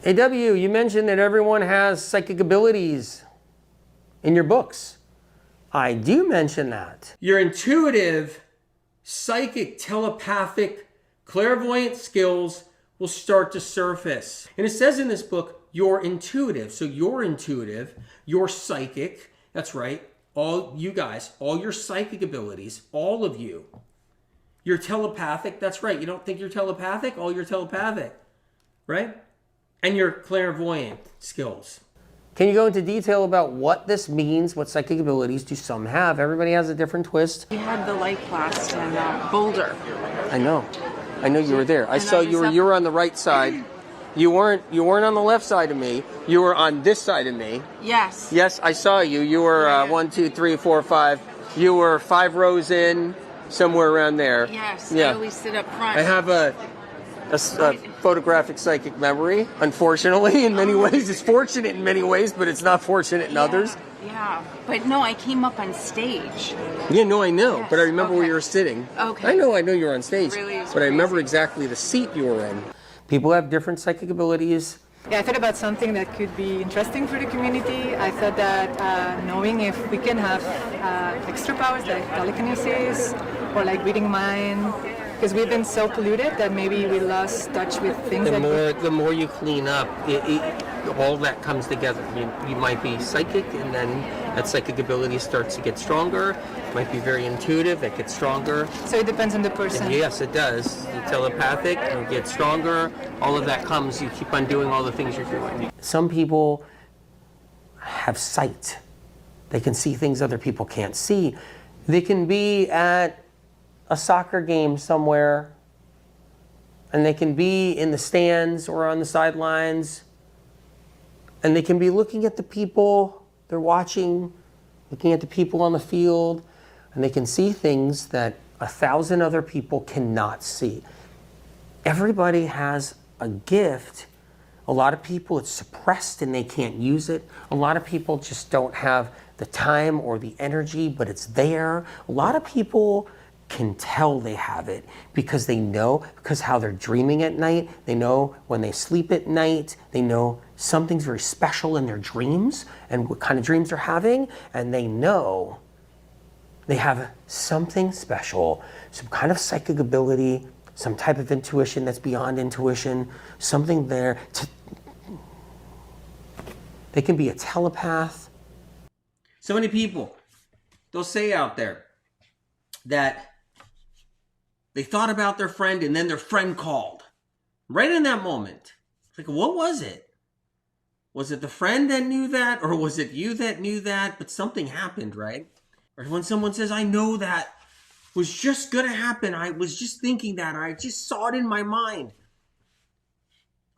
AW, you mentioned that everyone has psychic abilities in your books. I do mention that. Your intuitive, psychic, telepathic, clairvoyant skills will start to surface. And it says in this book, you're intuitive. So you're intuitive, you're psychic. That's right. All you guys, all your psychic abilities, all of you. You're telepathic. That's right. You don't think you're telepathic? All you're telepathic, right? And your clairvoyant skills. Can you go into detail about what this means? What psychic abilities do some have? Everybody has a different twist. We had the light blast in Boulder. I know you were there. I saw you were on the right side. You weren't on the left side of me. You were on this side of me. Yes. Yes, I saw you. You were 1, 2, 3, 4, 5. You were 5 rows in, somewhere around there. Yes. Yeah. I always sit up front. I have a photographic psychic memory, unfortunately, in many ways. It's fortunate in many ways, but it's not fortunate in others. Yeah, but no, I came up on stage. Yeah, no, I know, Yes. but I remember Okay. where you were sitting. Okay. I know you were on stage, Really is but I remember crazy. exactly the seat you were in. People have different psychic abilities. Yeah, I thought about something that could be interesting for the community. I thought that knowing if we can have extra powers like telekinesis or like reading mind, because we've been so polluted that maybe we lost touch with things. The more you clean up, all that comes together. You might be psychic, and then that psychic ability starts to get stronger. It might be very intuitive, it gets stronger. So it depends on the person. Yes, it does. You're telepathic, you get stronger. All of that comes, you keep on doing all the things you're doing. Some people have sight. They can see things other people can't see. They can be at a soccer game somewhere, and they can be in the stands or on the sidelines, and they can be looking at the people they're watching, looking at the people on the field, and they can see things that 1,000 other people cannot see. Everybody has a gift. A lot of people, it's suppressed and they can't use it. A lot of people just don't have the time or the energy, but it's there. A lot of people can tell they have it because they know, because how they're dreaming at night. They know when they sleep at night. They know something's very special in their dreams and what kind of dreams they're having. And they know they have something special, some kind of psychic ability, some type of intuition that's beyond intuition, something there. They can be a telepath. So many people, they'll say out there that they thought about their friend and then their friend called. Right in that moment. It's like, what was it? Was it the friend that knew that? Or was it you that knew that? But something happened, right? Or when someone says, I know that was just going to happen. I was just thinking that. Or I just saw it in my mind.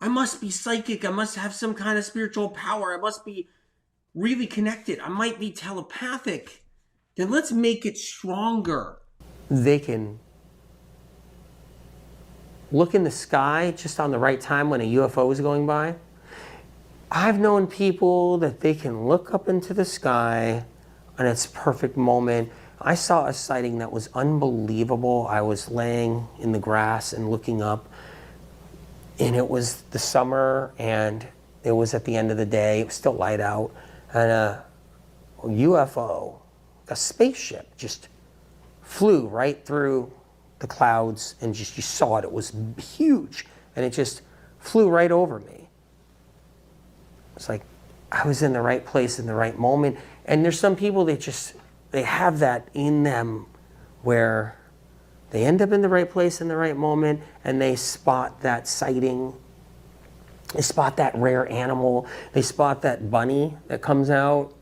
I must be psychic. I must have some kind of spiritual power. I must be really connected. I might be telepathic. Then let's make it stronger. They can look in the sky just on the right time when a UFO is going by. I've known people that they can look up into the sky and it's a perfect moment. I saw a sighting that was unbelievable. I was laying in the grass and looking up, and it was the summer and it was at the end of the day. It was still light out, and a UFO, a spaceship, just flew right through the clouds, and just you saw it. It was huge, and it just flew right over me. It's like I was in the right place in the right moment. And there's some people that they have that in them where they end up in the right place in the right moment, and they spot that sighting. They spot that rare animal. They spot that bunny that comes out.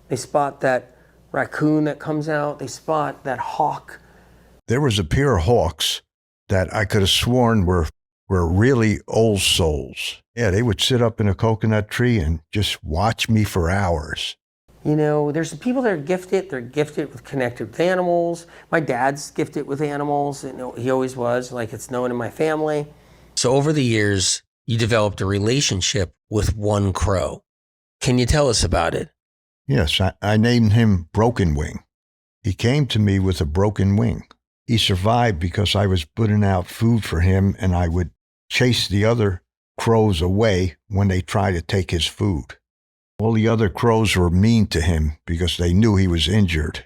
They spot that raccoon that comes out. They spot that hawk. There was a pair of hawks that I could have sworn were really old souls. Yeah, they would sit up in a coconut tree and just watch me for hours. You know, there's people that are gifted. They're gifted with connected with animals. My dad's gifted with animals. You know, he always was. Like, it's known in my family. So over the years, you developed a relationship with one crow. Can you tell us about it? Yes, I named him Broken Wing. He came to me with a broken wing. He survived because I was putting out food for him, and I would chase the other crows away when they try to take his food. All the other crows were mean to him because they knew he was injured.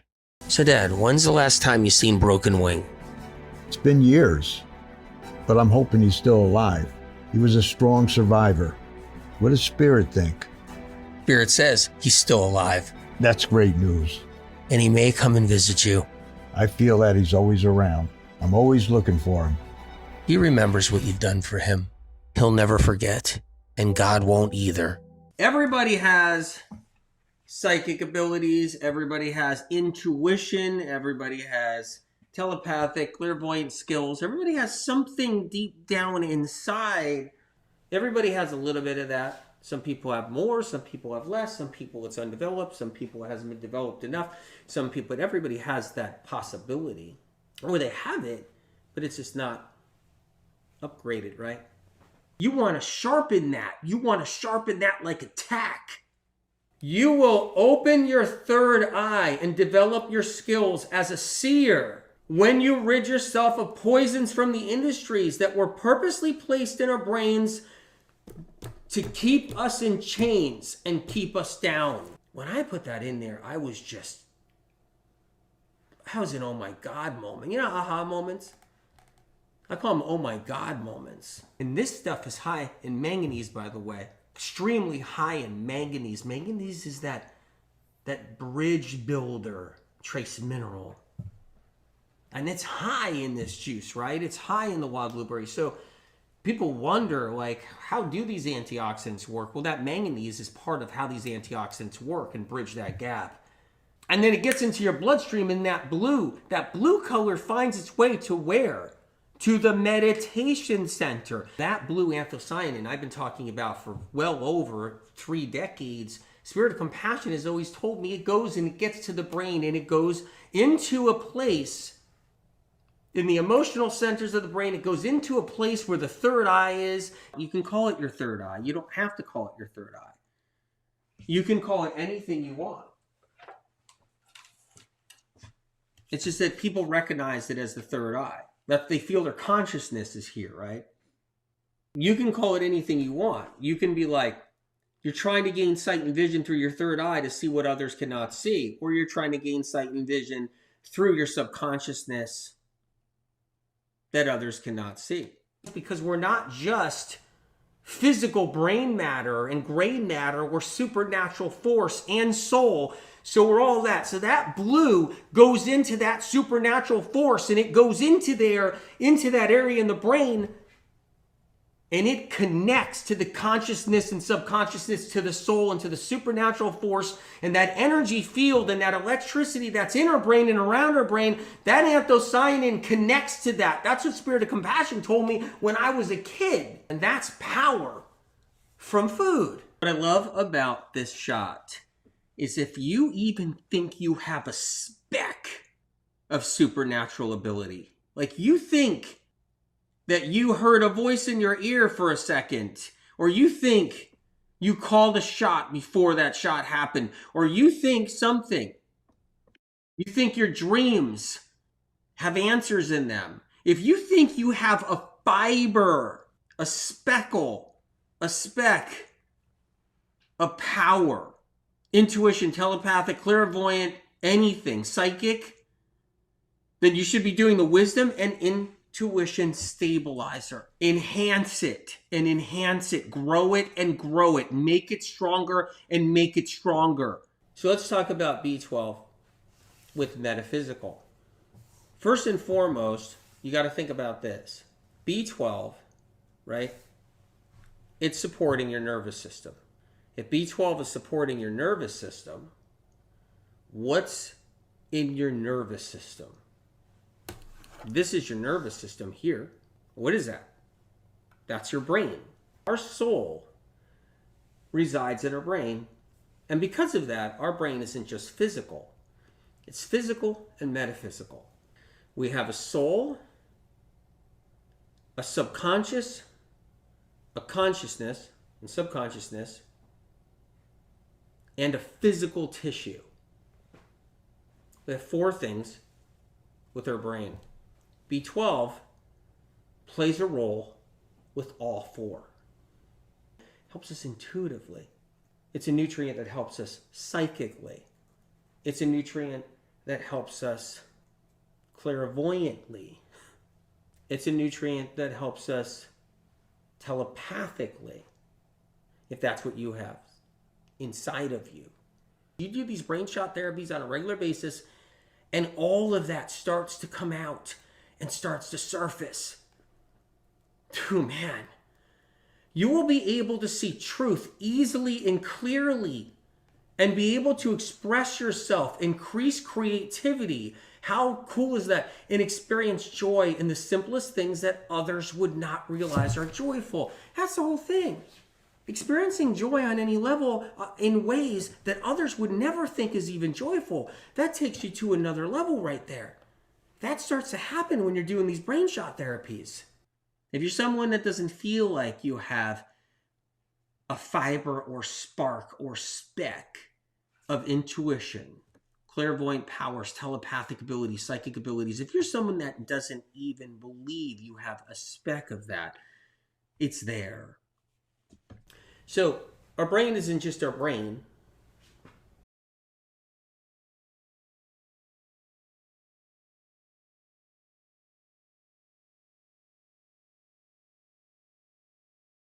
So Dad, when's the last time you seen Broken Wing? It's been years, but I'm hoping he's still alive. He was a strong survivor. What does Spirit think? Spirit says he's still alive. That's great news. And he may come and visit you. I feel that he's always around. I'm always looking for him. He remembers what you've done for him. He'll never forget, and God won't either. Everybody has psychic abilities. Everybody has intuition. Everybody has telepathic, clairvoyant skills. Everybody has something deep down inside. Everybody has a little bit of that. Some people have more, some people have less, some people it's undeveloped, some people it hasn't been developed enough, some people, but everybody has that possibility. Or they have it, but it's just not upgraded, right? You want to sharpen that. You want to sharpen that like a tack. You will open your third eye and develop your skills as a seer when you rid yourself of poisons from the industries that were purposely placed in our brains to keep us in chains and keep us down. When I put that in there, I was an oh my God moment. You know aha moments? I call them oh my God moments. And this stuff is high in manganese, by the way. Extremely high in manganese. Manganese is that bridge builder trace mineral. And it's high in this juice, right? It's high in the wild blueberry. So people wonder, like, how do these antioxidants work? Well, that manganese is part of how these antioxidants work and bridge that gap. And then it gets into your bloodstream, and that blue color finds its way to where? To the meditation center. That blue anthocyanin I've been talking about for well over 3 decades. Spirit of Compassion has always told me it goes and it gets to the brain and it goes into a place in the emotional centers of the brain. It goes into a place where the third eye is. You can call it your third eye. You don't have to call it your third eye. You can call it anything you want. It's just that people recognize it as the third eye. That they feel their consciousness is here, right? You can call it anything you want. You can be like, you're trying to gain sight and vision through your third eye to see what others cannot see. Or you're trying to gain sight and vision through your subconsciousness that others cannot see. Because we're not just physical brain matter and gray matter, we're supernatural force and soul. So we're all that. So that blue goes into that supernatural force and it goes into there, into that area in the brain, and it connects to the consciousness and subconsciousness, to the soul and to the supernatural force, and that energy field and that electricity that's in our brain and around our brain, that anthocyanin connects to that. That's what Spirit of Compassion told me when I was a kid. And that's power from food. What I love about this shot is if you even think you have a speck of supernatural ability, like you think that you heard a voice in your ear for a second, or you think you called a shot before that shot happened, or you think something, you think your dreams have answers in them. If you think you have a fiber, a speckle, a speck of power, intuition, telepathic, clairvoyant, anything, psychic, then you should be doing the wisdom and intuition stabilizer. Enhance it and enhance it. Grow it and grow it. Make it stronger and make it stronger. So let's talk about B12 with metaphysical. First and foremost, you got to think about this. B12, right? It's supporting your nervous system. If B12 is supporting your nervous system, what's in your nervous system? This is your nervous system here. What is that? That's your brain. Our soul resides in our brain. And because of that, our brain isn't just physical. It's physical and metaphysical. We have a soul, a subconscious, a consciousness and subconsciousness, and a physical tissue. We have 4 things with our brain. B12 plays a role with all 4. helps us intuitively. It's a nutrient that helps us psychically. It's a nutrient that helps us clairvoyantly. It's a nutrient that helps us telepathically, if that's what you have inside of you. You do these brain shot therapies on a regular basis, and all of that starts to come out and starts to surface. Oh man, you will be able to see truth easily and clearly and be able to express yourself, increase creativity. How cool is that? And experience joy in the simplest things that others would not realize are joyful. That's the whole thing. Experiencing joy on any level in ways that others would never think is even joyful. That takes you to another level right there. That starts to happen when you're doing these brain shot therapies. If you're someone that doesn't feel like you have a fiber or spark or speck of intuition, clairvoyant powers, telepathic abilities, psychic abilities, if you're someone that doesn't even believe you have a speck of that, it's there. So our brain isn't just our brain.